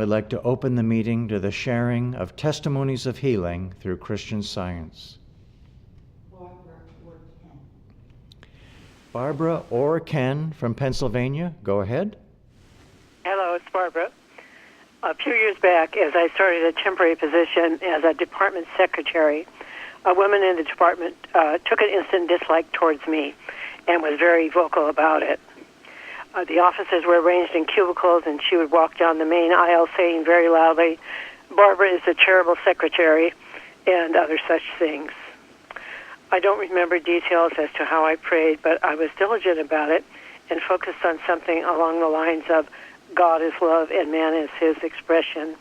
I'd like to open the meeting to the sharing of testimonies of healing through Christian Science. Barbara or Ken from Pennsylvania, go ahead. Hello, it's Barbara. A few years back, as I started a temporary position as a department secretary, a woman in the department took an instant dislike towards me and was very vocal about it. The offices were arranged in cubicles, and she would walk down the main aisle saying very loudly, "Barbara is a terrible secretary," and other such things. I don't remember details as to how I prayed, but I was diligent about it and focused on something along the lines of God is love and man is his expression.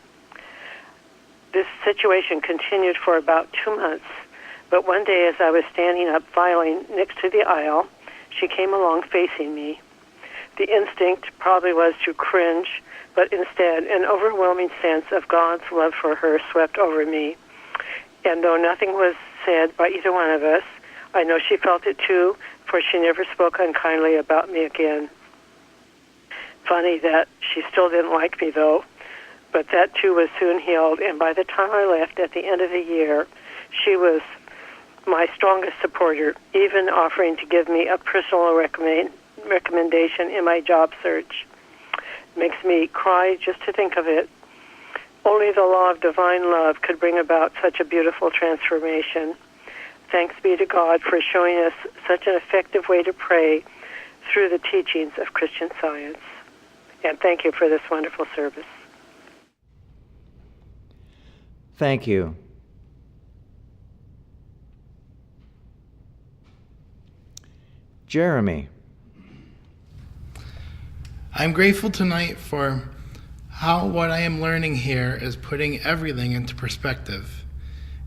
This situation continued for about 2 months, but one day as I was standing up filing next to the aisle, she came along facing me. The instinct probably was to cringe, but instead an overwhelming sense of God's love for her swept over me. And though nothing was said by either one of us, I know she felt it too, for she never spoke unkindly about me again. Funny that she still didn't like me, though, but that too was soon healed, and by the time I left at the end of the year, she was my strongest supporter, even offering to give me a personal recommendation in my job search. Makes me cry just to think of it. Only the law of divine love could bring about such a beautiful transformation. Thanks be to God for showing us such an effective way to pray through the teachings of Christian Science. And thank you for this wonderful service. Thank you. Jeremy. I'm grateful tonight for how what I am learning here is putting everything into perspective.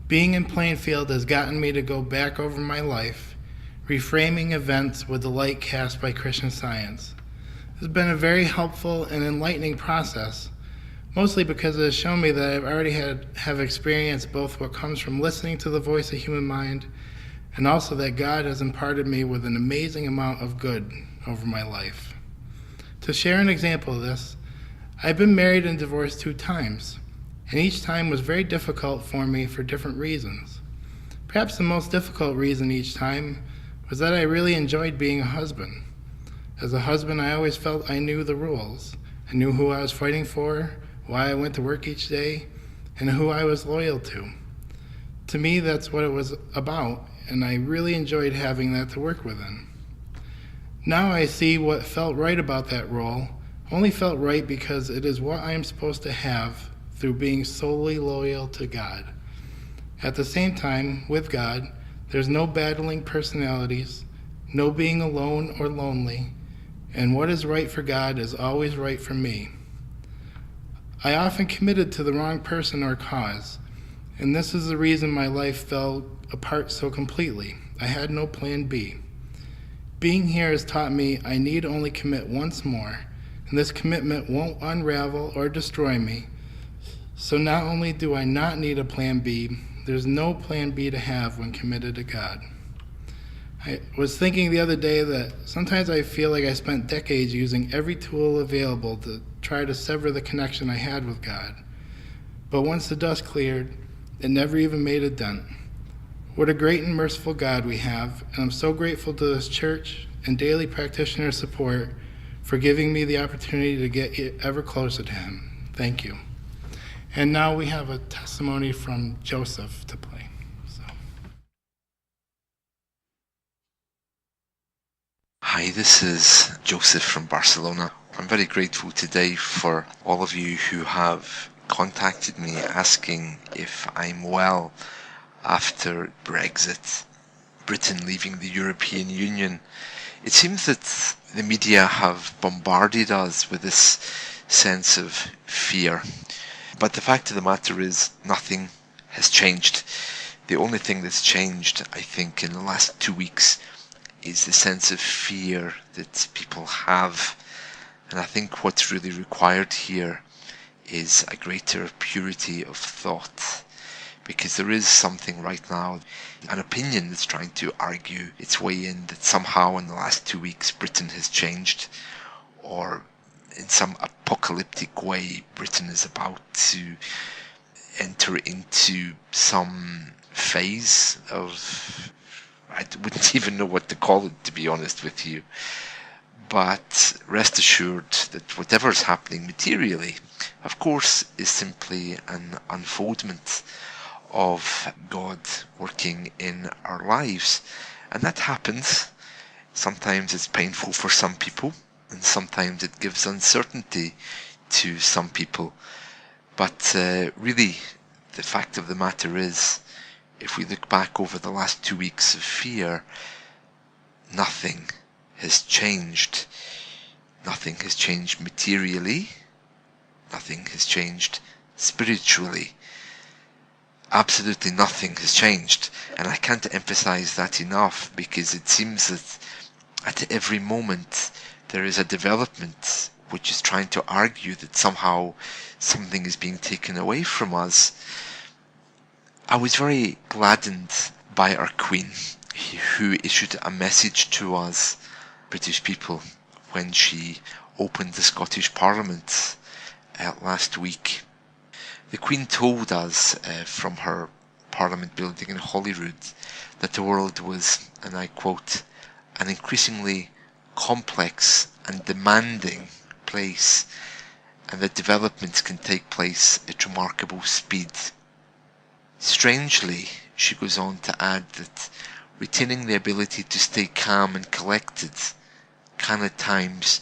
Being in Plainfield has gotten me to go back over my life, reframing events with the light cast by Christian Science. It has been a very helpful and enlightening process, mostly because it has shown me that I've already have experienced both what comes from listening to the voice of human mind, and also that God has imparted me with an amazing amount of good over my life. To share an example of this, I've been married and divorced 2 times, and each time was very difficult for me for different reasons. Perhaps the most difficult reason each time was that I really enjoyed being a husband. As a husband, I always felt I knew the rules. I knew who I was fighting for, why I went to work each day, and who I was loyal to. To me, that's what it was about, and I really enjoyed having that to work within. Now I see what felt right about that role only felt right because it is what I am supposed to have through being solely loyal to God. At the same time, with God, there's no battling personalities, no being alone or lonely, and what is right for God is always right for me. I often committed to the wrong person or cause, and this is the reason my life fell apart so completely. I had no plan B. Being here has taught me I need only commit once more, and this commitment won't unravel or destroy me. So not only do I not need a plan B, there's no plan B to have when committed to God. I was thinking the other day that sometimes I feel like I spent decades using every tool available to try to sever the connection I had with God. But once the dust cleared, it never even made a dent. What a great and merciful God we have, and I'm so grateful to this church and daily practitioner support for giving me the opportunity to get ever closer to Him. Thank you. And now we have a testimony from Joseph to play. Hi, this is Joseph from Barcelona. I'm very grateful today for all of you who have contacted me asking if I'm well after Brexit, Britain leaving the European Union. It seems that the media have bombarded us with this sense of fear. But the fact of the matter is nothing has changed. The only thing that's changed, I think, in the last 2 weeks is the sense of fear that people have. And I think what's really required here is a greater purity of thought. Because there is something right now, an opinion that's trying to argue its way in that somehow in the last 2 weeks Britain has changed, or in some apocalyptic way, Britain is about to enter into some phase of, I wouldn't even know what to call it, to be honest with you. But rest assured that whatever is happening materially, of course, is simply an unfoldment of God working in our lives. And that happens. Sometimes it's painful for some people, and sometimes it gives uncertainty to some people. But really, the fact of the matter is, if we look back over the last 2 weeks of fear, nothing has changed. Nothing has changed materially. Nothing has changed spiritually. Absolutely nothing has changed. And I can't emphasize that enough, because it seems that at every moment there is a development which is trying to argue that somehow something is being taken away from us. I was very gladdened by our Queen, who issued a message to us, British people, when she opened the Scottish Parliament last week. The Queen told us from her Parliament building in Holyrood that the world was, and I quote, an increasingly complex and demanding place, and that developments can take place at remarkable speed. Strangely, she goes on to add that retaining the ability to stay calm and collected can at times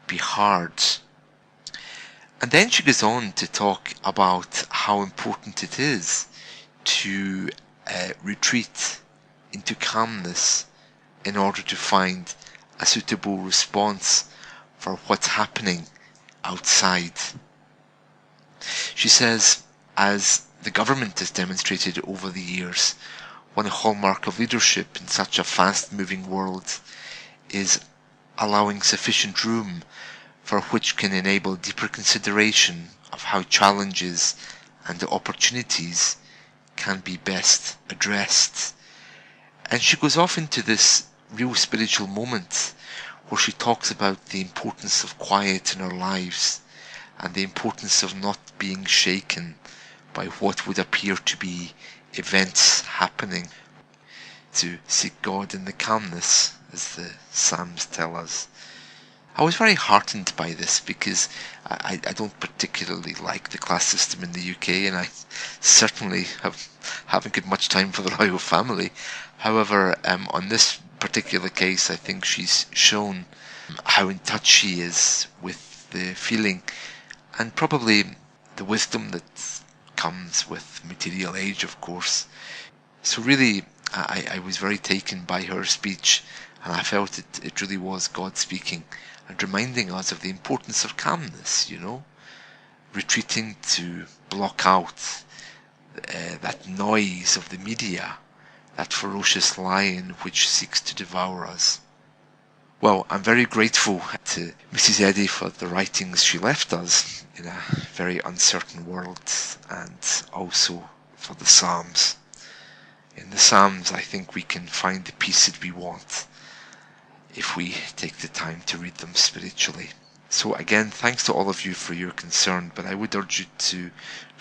be hard. And then she goes on to talk about how important it is to retreat into calmness in order to find a suitable response for what's happening outside. She says, as the government has demonstrated over the years, one hallmark of leadership in such a fast-moving world is allowing sufficient room for which can enable deeper consideration of how challenges and opportunities can be best addressed. And she goes off into this real spiritual moment where she talks about the importance of quiet in our lives and the importance of not being shaken by what would appear to be events happening, to seek God in the calmness, as the Psalms tell us. I was very heartened by this, because I don't particularly like the class system in the UK, and I certainly haven't got much time for the royal family. However, on this particular case, I think she's shown how in touch she is with the feeling and probably the wisdom that comes with material age, of course. So really, I was very taken by her speech, and I felt it really was God speaking and reminding us of the importance of calmness, retreating to block out that noise of the media, that ferocious lion which seeks to devour us. Well, I'm very grateful to Mrs. Eddy for the writings she left us in a very uncertain world, and also for the Psalms. In the Psalms, I think we can find the peace that we want if we take the time to read them spiritually. So again, thanks to all of you for your concern, but I would urge you to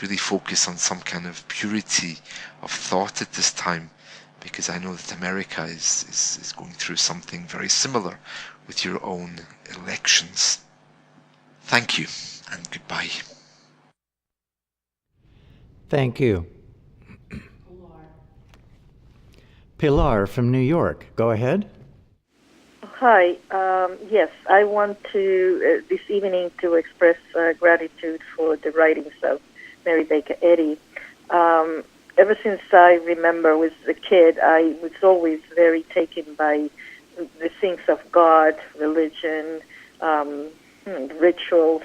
really focus on some kind of purity of thought at this time, because I know that America is going through something very similar with your own elections. Thank you, and goodbye. Thank you. Pilar from New York, go ahead. Hi. Yes, I want to this evening to express gratitude for the writings of Mary Baker Eddy. Ever since I remember was a kid, I was always very taken by the things of God, religion, rituals,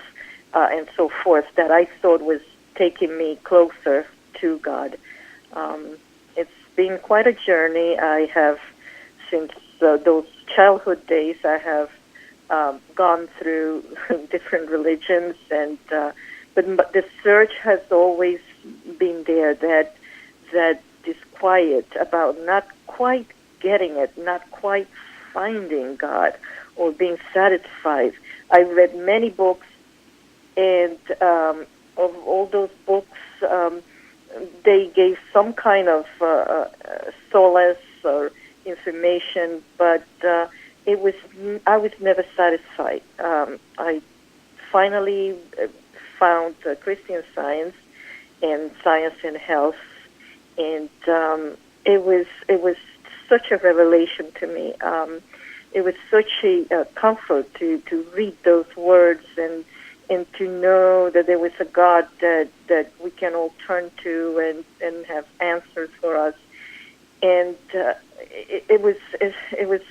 and so forth that I thought was taking me closer to God. It's been quite a journey. I have, since those childhood days, I have gone through different religions, and but the search has always been there, that disquiet about not quite getting it, not quite finding God or being satisfied. I read many books And of all those books, they gave some kind of solace or information, but I was never satisfied. I finally found Christian Science and Science and Health, and it was such a revelation to me. It was such a comfort to read those words and to know that there was a God that we can all turn to and have answers for us. And it was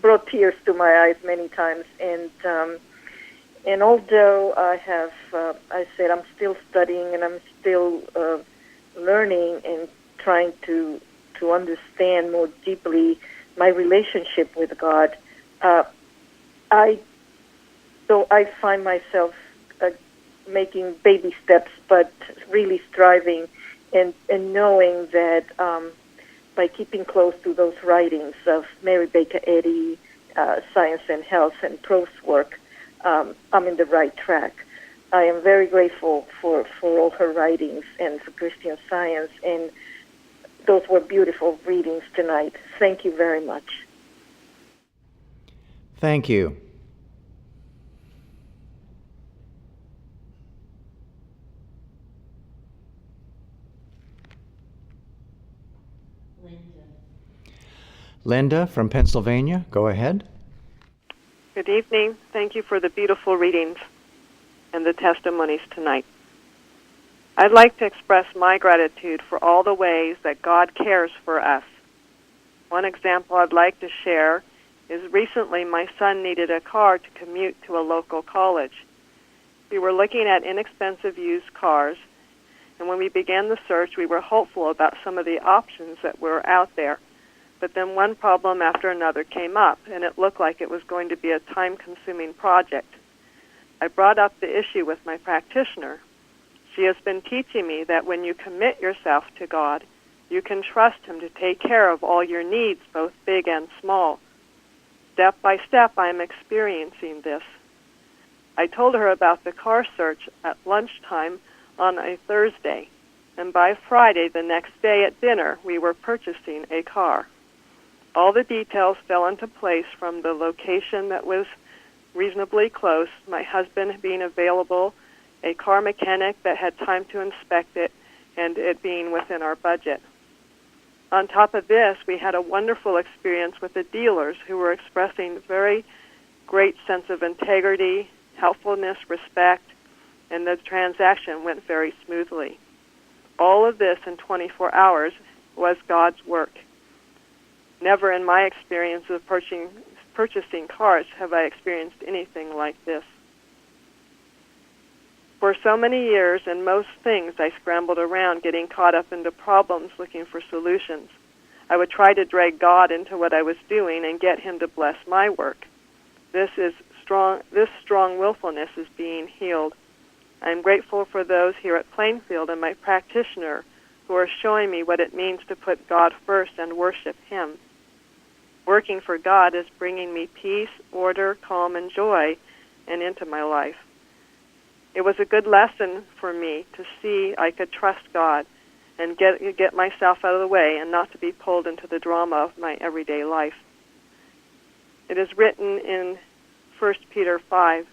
brought tears to my eyes many times. And although I said I'm still studying and I'm still learning and trying to understand more deeply my relationship with God, I find myself making baby steps, but really striving and knowing that by keeping close to those writings of Mary Baker Eddy, Science and Health, and Pro's work, I'm in the right track. I am very grateful for all her writings and for Christian Science, and those were beautiful readings tonight. Thank you very much. Thank you. Linda from Pennsylvania, go ahead. Good evening. Thank you for the beautiful readings and the testimonies tonight. I'd like to express my gratitude for all the ways that God cares for us. One example I'd like to share is recently my son needed a car to commute to a local college. We were looking at inexpensive used cars, and when we began the search, we were hopeful about some of the options that were out there. But then one problem after another came up, and it looked like it was going to be a time-consuming project. I brought up the issue with my practitioner. She has been teaching me that when you commit yourself to God, you can trust Him to take care of all your needs, both big and small. Step by step, I am experiencing this. I told her about the car search at lunchtime on a Thursday, and by Friday, the next day at dinner, we were purchasing a car. All the details fell into place, from the location that was reasonably close, my husband being available, a car mechanic that had time to inspect it, and it being within our budget. On top of this, we had a wonderful experience with the dealers who were expressing very great sense of integrity, helpfulness, respect, and the transaction went very smoothly. All of this in 24 hours was God's work. Never in my experience of purchasing cars have I experienced anything like this. For so many years, in most things, I scrambled around, getting caught up into problems, looking for solutions. I would try to drag God into what I was doing and get Him to bless my work. This strong willfulness is being healed. I am grateful for those here at Plainfield and my practitioner who are showing me what it means to put God first and worship Him. Working for God is bringing me peace, order, calm, and joy into my life. It was a good lesson for me to see I could trust God and get myself out of the way and not to be pulled into the drama of my everyday life. It is written in 1 Peter 5,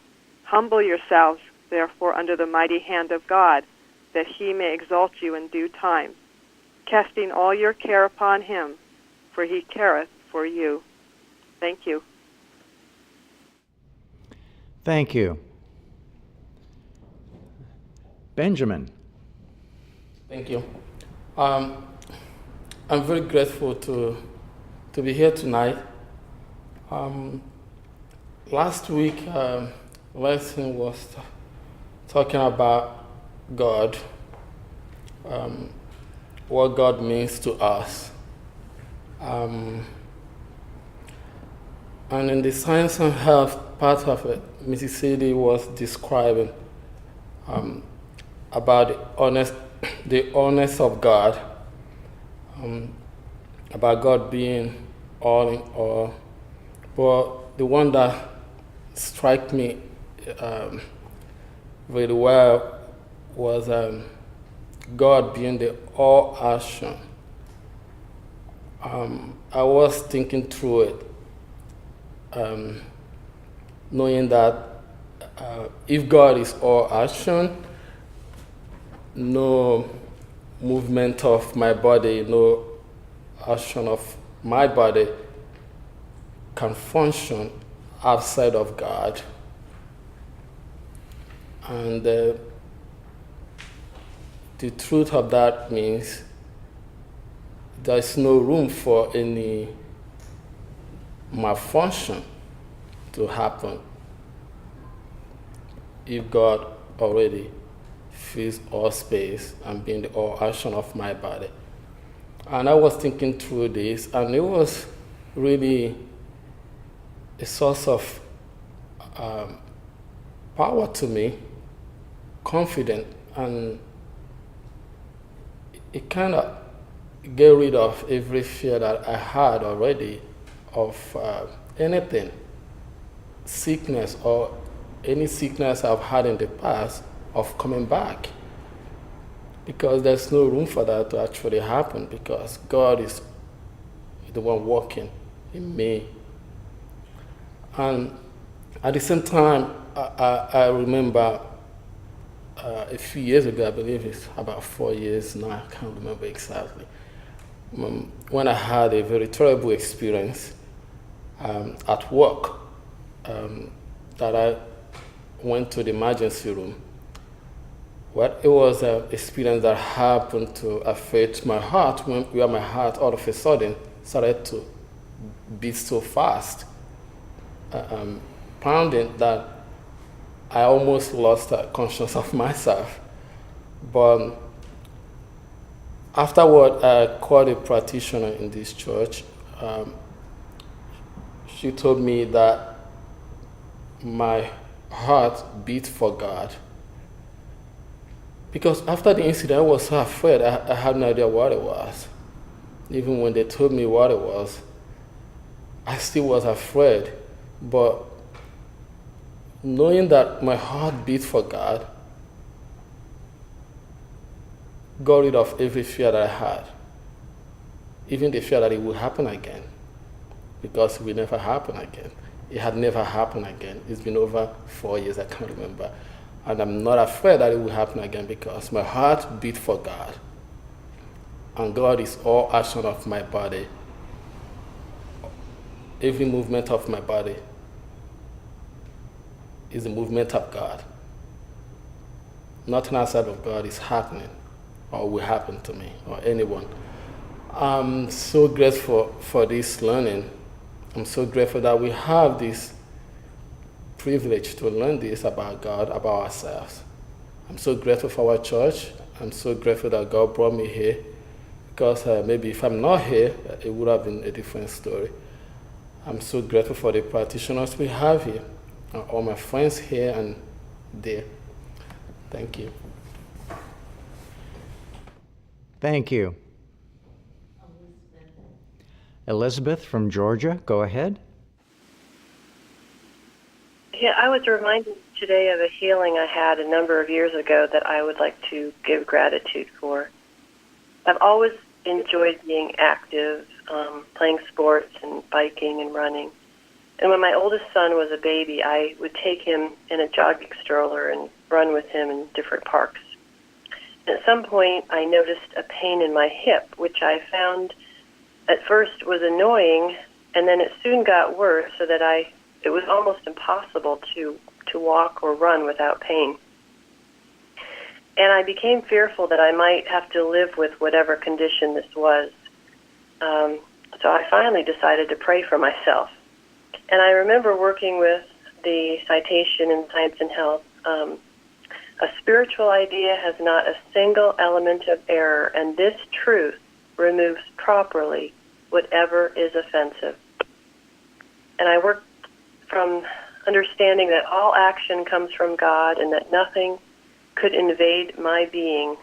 "Humble yourselves, therefore, under the mighty hand of God, that He may exalt you in due time, casting all your care upon Him, for He careth for you." Thank you. Thank you. Benjamin. Thank you. I'm very grateful to be here tonight. Last week, lesson was talking about God, what God means to us. And in the Science and Health part of it, Mrs. Sadie was describing about the honest of God, about God being all in all. But the one that struck me really well was God being the all action. I was thinking through it, knowing that if God is all action, no movement of my body, no action of my body can function outside of God. And the truth of that means there's no room for any malfunction to happen if God already fills all space and being the all action of my body. And I was thinking through this, and it was really a source of power to me, confident, and it kind of get rid of every fear that I had already of anything, sickness or any sickness I've had in the past of coming back. Because there's no room for that to actually happen, because God is the one working in me. And at the same time, I remember a few years ago, I believe it's about 4 years now, I can't remember exactly, when I had a very terrible experience at work, that I went to the emergency room. Well, it was an experience that happened to affect my heart, where my heart all of a sudden started to beat so fast, pounding, that I almost lost conscious of myself. But afterward, I called a practitioner in this church. She told me that my heart beat for God. Because after the incident, I was so afraid. I had no idea what it was. Even when they told me what it was, I still was afraid. But knowing that my heart beat for God got rid of every fear that I had. Even the fear that it would happen again. Because it will never happen again. It had never happened again. It's been over 4 years, I can't remember. And I'm not afraid that it will happen again, because my heart beat for God. And God is all action of my body. Every movement of my body is the movement of God. Nothing outside of God is happening or will happen to me or anyone. I'm so grateful for this learning. I'm so grateful that we have this privilege to learn this about God, about ourselves. I'm so grateful for our church. I'm so grateful that God brought me here, because maybe if I'm not here, it would have been a different story. I'm so grateful for the practitioners we have here, and all my friends here and there. Thank you. Thank you. Elizabeth from Georgia, go ahead. Yeah, I was reminded today of a healing I had a number of years ago that I would like to give gratitude for. I've always enjoyed being active, playing sports and biking and running. And when my oldest son was a baby, I would take him in a jogging stroller and run with him in different parks. And at some point, I noticed a pain in my hip, which I found at first was annoying, and then it soon got worse, so that it was almost impossible to walk or run without pain. And I became fearful that I might have to live with whatever condition this was. So I finally decided to pray for myself. And I remember working with the citation in Science and Health. A spiritual idea has not a single element of error, and this truth removes properly whatever is offensive. And I worked from understanding that all action comes from God and that nothing could invade my being.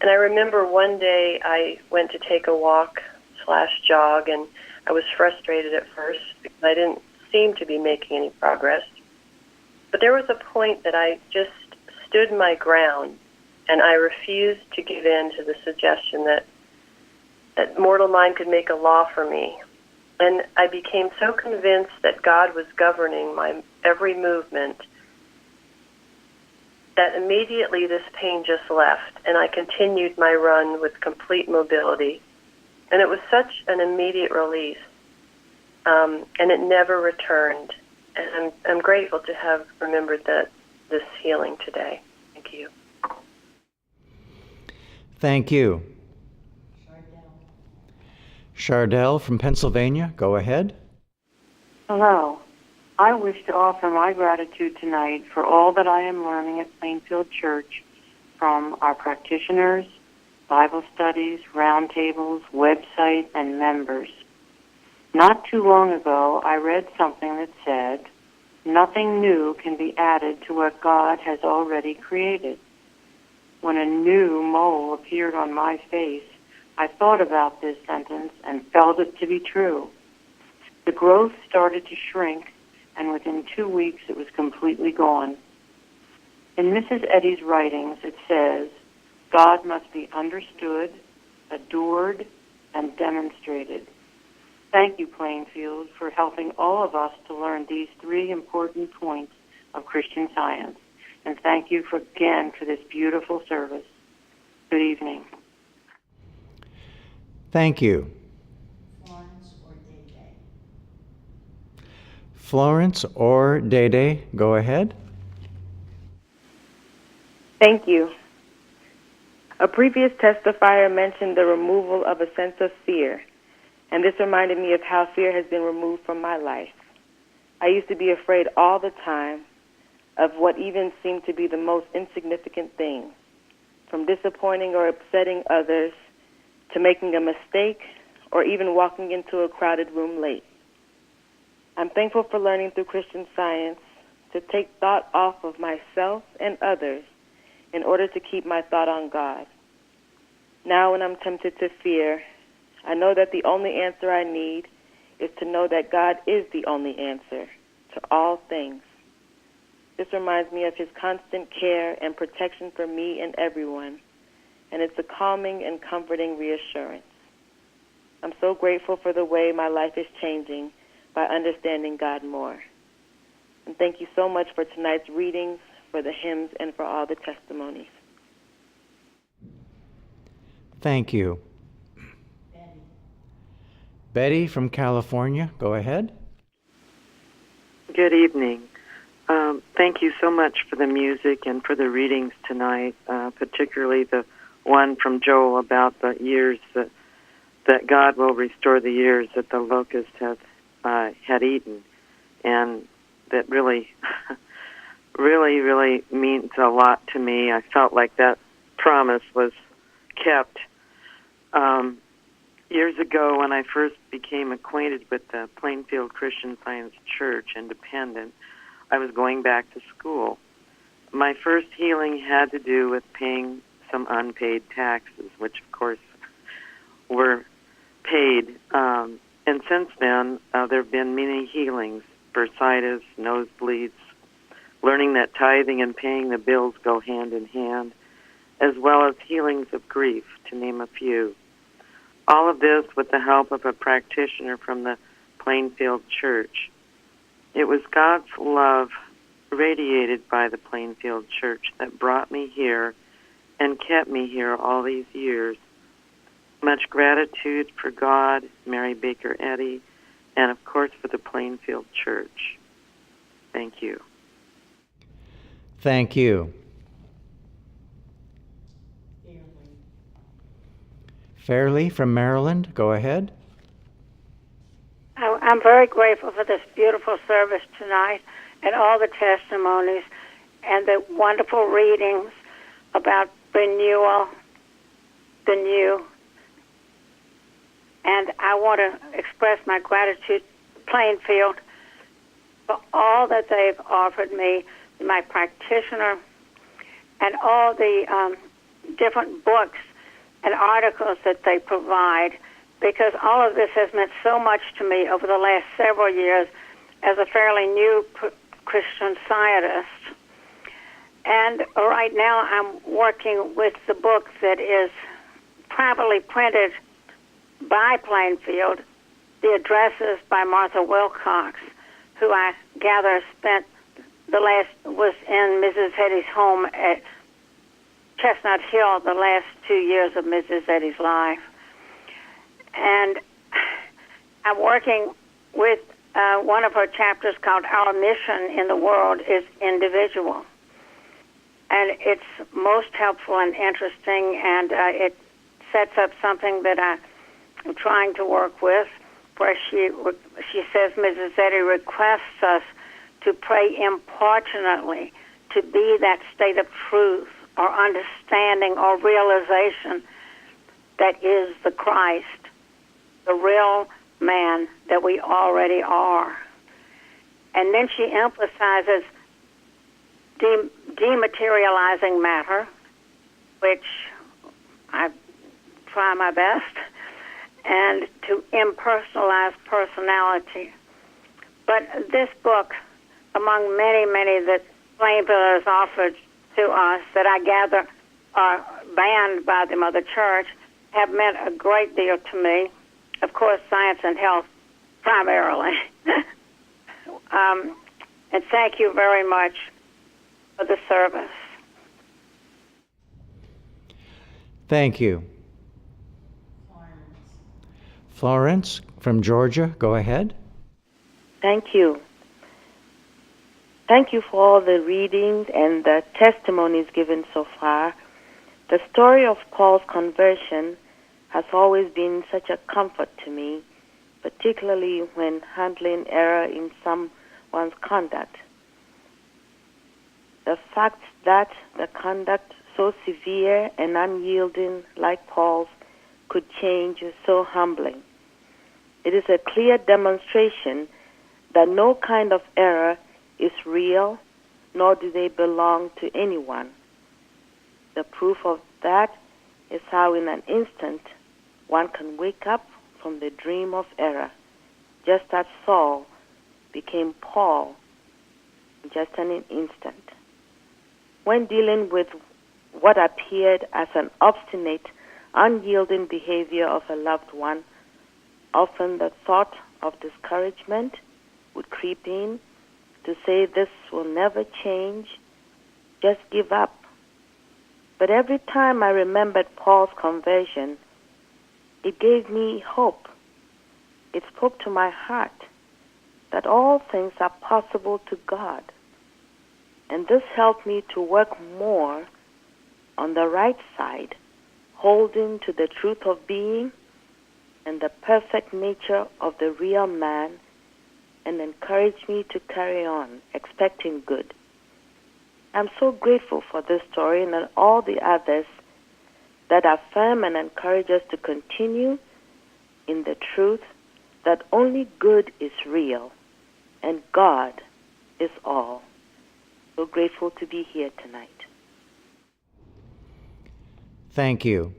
And I remember one day I went to take a walk/jog, and I was frustrated at first because I didn't seem to be making any progress. But there was a point that I just stood my ground, and I refused to give in to the suggestion that mortal mind could make a law for me. And I became so convinced that God was governing my every movement that immediately this pain just left, and I continued my run with complete mobility. And it was such an immediate release, and it never returned. And I'm grateful to have remembered this healing today. Thank you. Thank you. Chardell from Pennsylvania, go ahead. Hello. I wish to offer my gratitude tonight for all that I am learning at Plainfield Church from our practitioners, Bible studies, roundtables, website, and members. Not too long ago, I read something that said, "Nothing new can be added to what God has already created." When a new mole appeared on my face, I thought about this sentence and felt it to be true. The growth started to shrink, and within 2 weeks it was completely gone. In Mrs. Eddy's writings, it says, God must be understood, adored, and demonstrated. Thank you, Plainfield, for helping all of us to learn these 3 important points of Christian Science. And thank you again for this beautiful service. Good evening. Thank you. Florence or Dede, go ahead. Thank you. A previous testifier mentioned the removal of a sense of fear, and this reminded me of how fear has been removed from my life. I used to be afraid all the time of what even seemed to be the most insignificant things, from disappointing or upsetting others to making a mistake or even walking into a crowded room late. I'm thankful for learning through Christian Science to take thought off of myself and others in order to keep my thought on God. Now when I'm tempted to fear, I know that the only answer I need is to know that God is the only answer to all things. This reminds me of his constant care and protection for me and everyone, and it's a calming and comforting reassurance. I'm so grateful for the way my life is changing by understanding God more. And thank you so much for tonight's readings, for the hymns, and for all the testimonies. Thank you. Betty from California, go ahead. Good evening. Thank you so much for the music and for the readings tonight, particularly the one from Joel about the years that God will restore the years that the locust had eaten, and that really, really means a lot to me. I felt like that promise was kept. Years ago, when I first became acquainted with the Plainfield Christian Science Church, independent, I was going back to school. My first healing had to do with paying some unpaid taxes, which, of course, were paid. And since then, there have been many healings, bursitis, nosebleeds, learning that tithing and paying the bills go hand in hand, as well as healings of grief, to name a few. All of this with the help of a practitioner from the Plainfield Church. It was God's love radiated by the Plainfield Church that brought me here and kept me here all these years. Much gratitude for God, Mary Baker Eddy, and of course for the Plainfield Church. Thank you. Thank you. Fairley from Maryland, go ahead. I'm very grateful for this beautiful service tonight and all the testimonies and the wonderful readings about renewal, the new. And I want to express my gratitude to Plainfield for all that they've offered me, my practitioner, and all the different books and articles that they provide, because all of this has meant so much to me over the last several years as a fairly new Christian Scientist. And right now I'm working with the book that is privately printed by Plainfield, The Addresses by Martha Wilcox, who I gather was in Mrs. Eddy's home at Chestnut Hill the last 2 years of Mrs. Eddy's life. And I'm working with one of her chapters called Our Mission in the World is Individual. And it's most helpful and interesting, and it sets up something that I'm trying to work with, where she says Mrs. Eddy requests us to pray importunately to be that state of truth or understanding or realization that is the Christ, the real man that we already are. And then she emphasizes dematerializing matter, which I try my best, and to impersonalize personality. But this book, among many, many that Plainfield has offered to us that I gather are banned by the Mother Church, have meant a great deal to me. Of course, science and health primarily. And thank you very much for the service. Thank you. Florence from Georgia, go ahead. Thank you. Thank you for all the readings and the testimonies given so far. The story of Paul's conversion has always been such a comfort to me, particularly when handling error in someone's conduct. The fact that the conduct so severe and unyielding like Paul's could change is so humbling. It is a clear demonstration that no kind of error is real, nor do they belong to anyone. The proof of that is how in an instant one can wake up from the dream of error, just as Saul became Paul in just an instant. When dealing with what appeared as an obstinate, unyielding behavior of a loved one, often the thought of discouragement would creep in to say this will never change, just give up. But every time I remembered Paul's conversion, it gave me hope. It spoke to my heart that all things are possible to God. And this helped me to work more on the right side, holding to the truth of being and the perfect nature of the real man, and encouraged me to carry on, expecting good. I'm so grateful for this story and all the others that affirm and encourage us to continue in the truth that only good is real and God is all. So grateful to be here tonight. Thank you.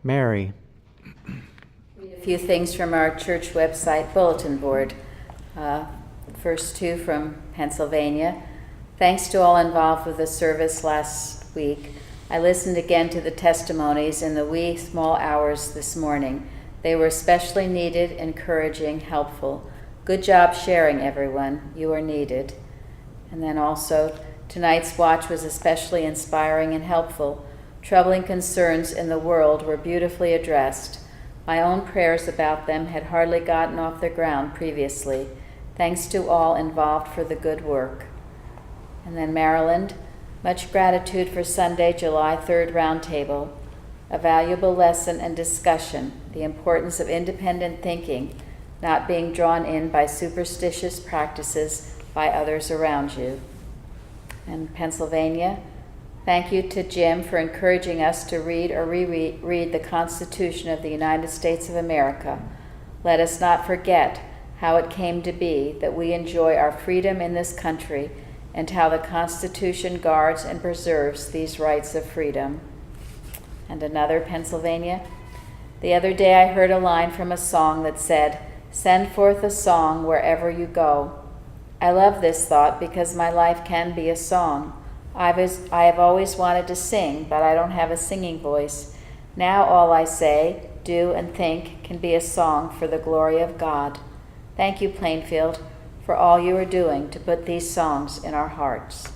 Mary. A few things from our church website bulletin board. First two from Pennsylvania. Thanks to all involved with the service last week. I listened again to the testimonies in the wee small hours this morning. They were especially needed, encouraging, helpful. Good job sharing, everyone. You are needed. And then also, tonight's watch was especially inspiring and helpful. Troubling concerns in the world were beautifully addressed. My own prayers about them had hardly gotten off the ground previously. Thanks to all involved for the good work. And then Maryland, much gratitude for Sunday, July 3rd Roundtable. A valuable lesson and discussion, the importance of independent thinking, not being drawn in by superstitious practices by others around you. And Pennsylvania, Thank you to Jim for encouraging us to read or reread the Constitution of the United States of America. Let us not forget how it came to be that we enjoy our freedom in this country and how the Constitution guards and preserves these rights of freedom. And another, Pennsylvania. The other day I heard a line from a song that said, "Send forth a song wherever you go." I love this thought because my life can be a song. I have always wanted to sing, but I don't have a singing voice. Now all I say, do, and think can be a song for the glory of God. Thank you, Plainfield, for all you are doing to put these songs in our hearts.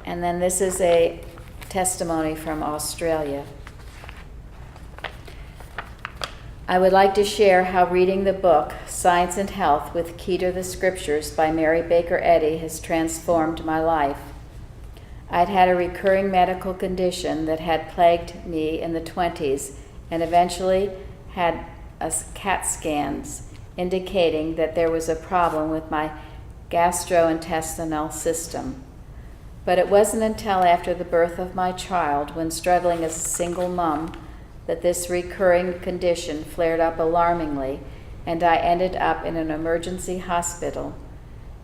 And then this is a testimony from Australia. I would like to share how reading the book Science and Health with Key to the Scriptures by Mary Baker Eddy has transformed my life. I'd had a recurring medical condition that had plagued me in the 20s and eventually had CAT scans indicating that there was a problem with my gastrointestinal system. But it wasn't until after the birth of my child, when struggling as a single mom, that this recurring condition flared up alarmingly, and I ended up in an emergency hospital.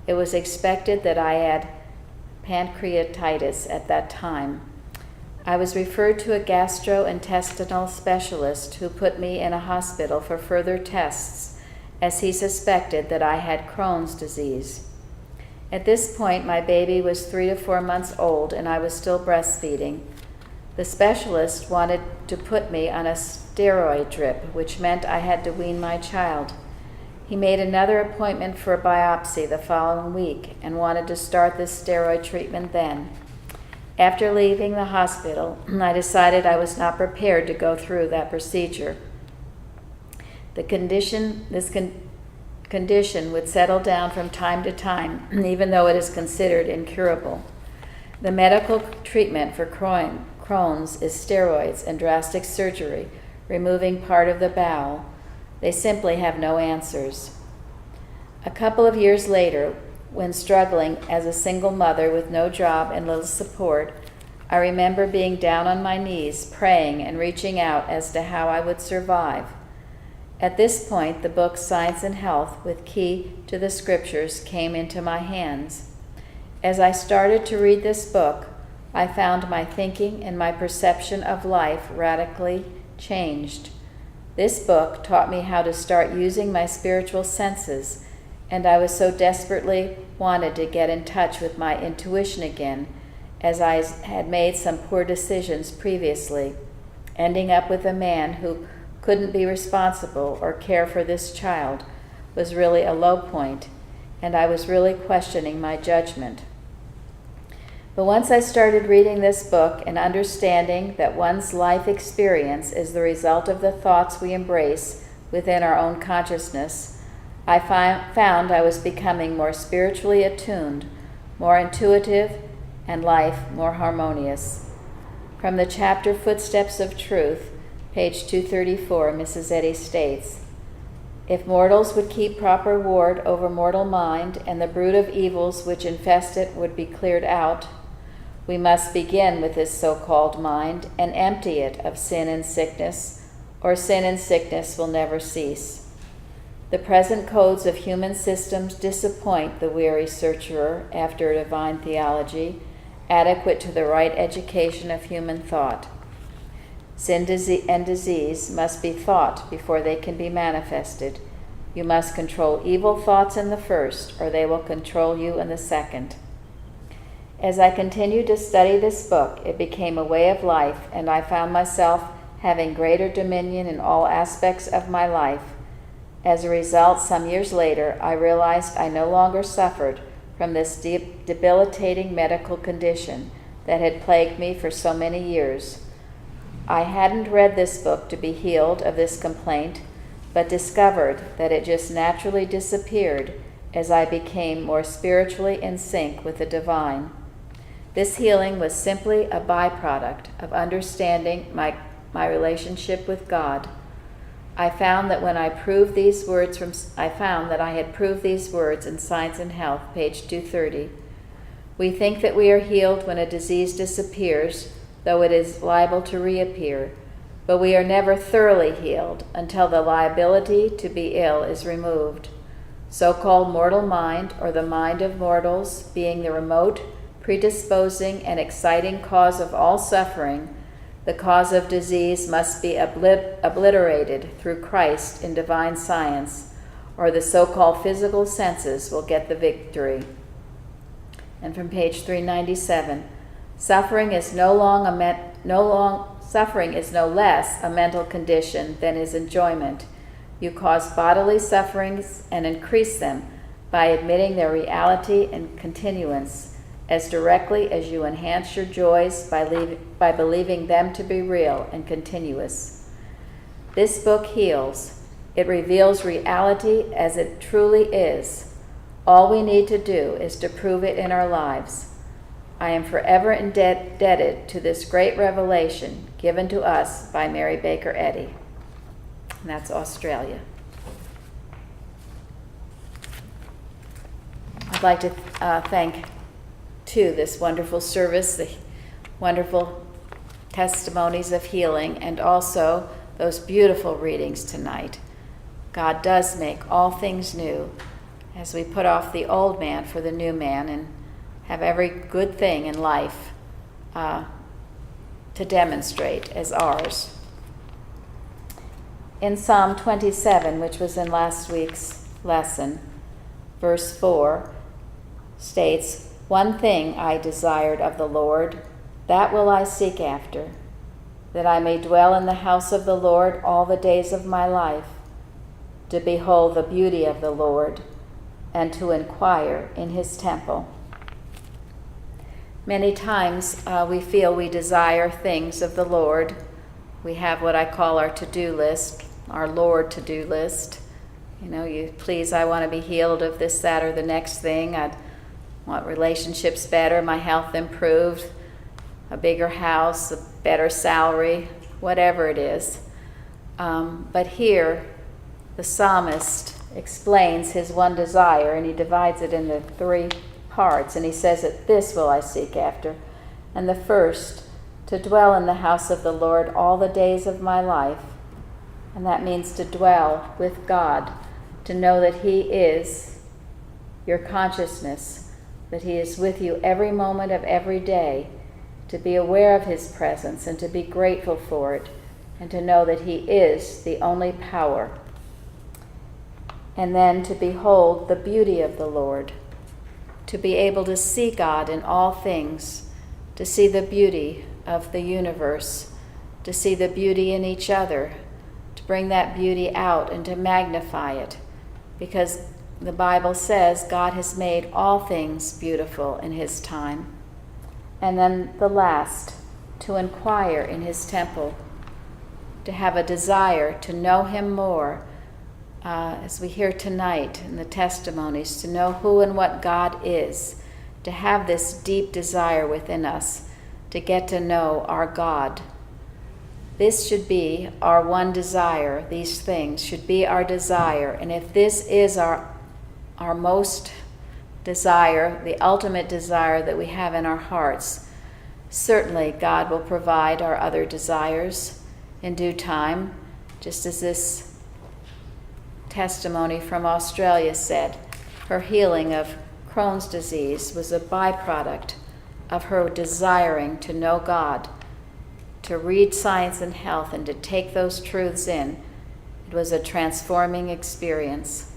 It was expected that I had pancreatitis at that time. I was referred to a gastrointestinal specialist who put me in a hospital for further tests, as he suspected that I had Crohn's disease. At this point, my baby was 3 to 4 months old, and I was still breastfeeding. The specialist wanted to put me on a steroid drip, which meant I had to wean my child. He made another appointment for a biopsy the following week and wanted to start this steroid treatment then. After leaving the hospital, I decided I was not prepared to go through that procedure. This condition would settle down from time to time, even though it is considered incurable. The medical treatment for Crohn's is steroids and drastic surgery, removing part of the bowel. They simply have no answers. A couple of years later, when struggling as a single mother with no job and little support, I remember being down on my knees, praying and reaching out as to how I would survive. At this point, the book Science and Health with Key to the Scriptures came into my hands. As I started to read this book, I found my thinking and my perception of life radically changed. This book taught me how to start using my spiritual senses, and I was so desperately wanted to get in touch with my intuition again, as I had made some poor decisions previously. Ending up with a man who couldn't be responsible or care for this child was really a low point, and I was really questioning my judgment. But once I started reading this book and understanding that one's life experience is the result of the thoughts we embrace within our own consciousness, I found I was becoming more spiritually attuned, more intuitive, and life more harmonious. From the chapter Footsteps of Truth, page 234, Mrs. Eddy states, "If mortals would keep proper ward over mortal mind, and the brood of evils which infest it would be cleared out, we must begin with this so-called mind and empty it of sin and sickness, or sin and sickness will never cease. The present codes of human systems disappoint the weary searcher after a divine theology, adequate to the right education of human thought. Sin and disease must be thought before they can be manifested. You must control evil thoughts in the first, or they will control you in the second." As I continued to study this book, it became a way of life, and I found myself having greater dominion in all aspects of my life. As a result, some years later, I realized I no longer suffered from this debilitating medical condition that had plagued me for so many years. I hadn't read this book to be healed of this complaint, but discovered that it just naturally disappeared as I became more spiritually in sync with the divine. This healing was simply a byproduct of understanding my relationship with God. I found that I had proved these words in Science and Health, page 230. We think that we are healed when a disease disappears, though it is liable to reappear, but we are never thoroughly healed until the liability to be ill is removed. So-called mortal mind, or the mind of mortals, being the remote, predisposing, and exciting cause of all suffering, the cause of disease must be obliterated through Christ in divine science, or the so-called physical senses will get the victory. And from page 397, suffering is no less a mental condition than is enjoyment. You cause bodily sufferings and increase them by admitting their reality and continuance as directly as you enhance your joys by believing them to be real and continuous. This book heals. It reveals reality as it truly is. All we need to do is to prove it in our lives. I am forever indebted to this great revelation given to us by Mary Baker Eddy. And that's Australia. I'd like to thank, too, this wonderful service, the wonderful testimonies of healing, and also those beautiful readings tonight. God does make all things new as we put off the old man for the new man and have every good thing in life to demonstrate as ours. In Psalm 27, which was in last week's lesson, verse 4 states, "One thing I desired of the Lord, that will I seek after, that I may dwell in the house of the Lord all the days of my life, to behold the beauty of the Lord, and to inquire in his temple." Many times we feel we desire things of the Lord. We have what I call our to-do list, our Lord to-do list. Please, I want to be healed of this, that, or the next thing. I want relationships better, my health improved, a bigger house, a better salary, whatever it is. But here, the psalmist explains his one desire, and he divides it into 3 parts, and he says that this will I seek after. And the first, to dwell in the house of the Lord all the days of my life. And that means to dwell with God, to know that he is your consciousness, that he is with you every moment of every day, to be aware of his presence and to be grateful for it, and to know that he is the only power. And then to behold the beauty of the Lord, to be able to see God in all things, to see the beauty of the universe, to see the beauty in each other, to bring that beauty out and to magnify it, because the Bible says God has made all things beautiful in his time. And then the last, to inquire in his temple, to have a desire to know him more, as we hear tonight in the testimonies, to know who and what God is, to have this deep desire within us to get to know our God. This should be our one desire. These things should be our desire. And if this is our most desire, the ultimate desire that we have in our hearts, certainly God will provide our other desires in due time, just as this testimony from Australia said. Her healing of Crohn's disease was a byproduct of her desiring to know God, to read Science and Health, and to take those truths in. It was a transforming experience.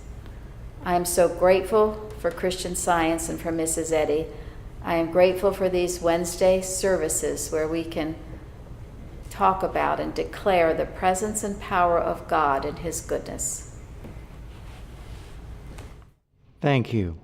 I am so grateful for Christian Science and for Mrs. Eddy. I am grateful for these Wednesday services where we can talk about and declare the presence and power of God and his goodness. Thank you.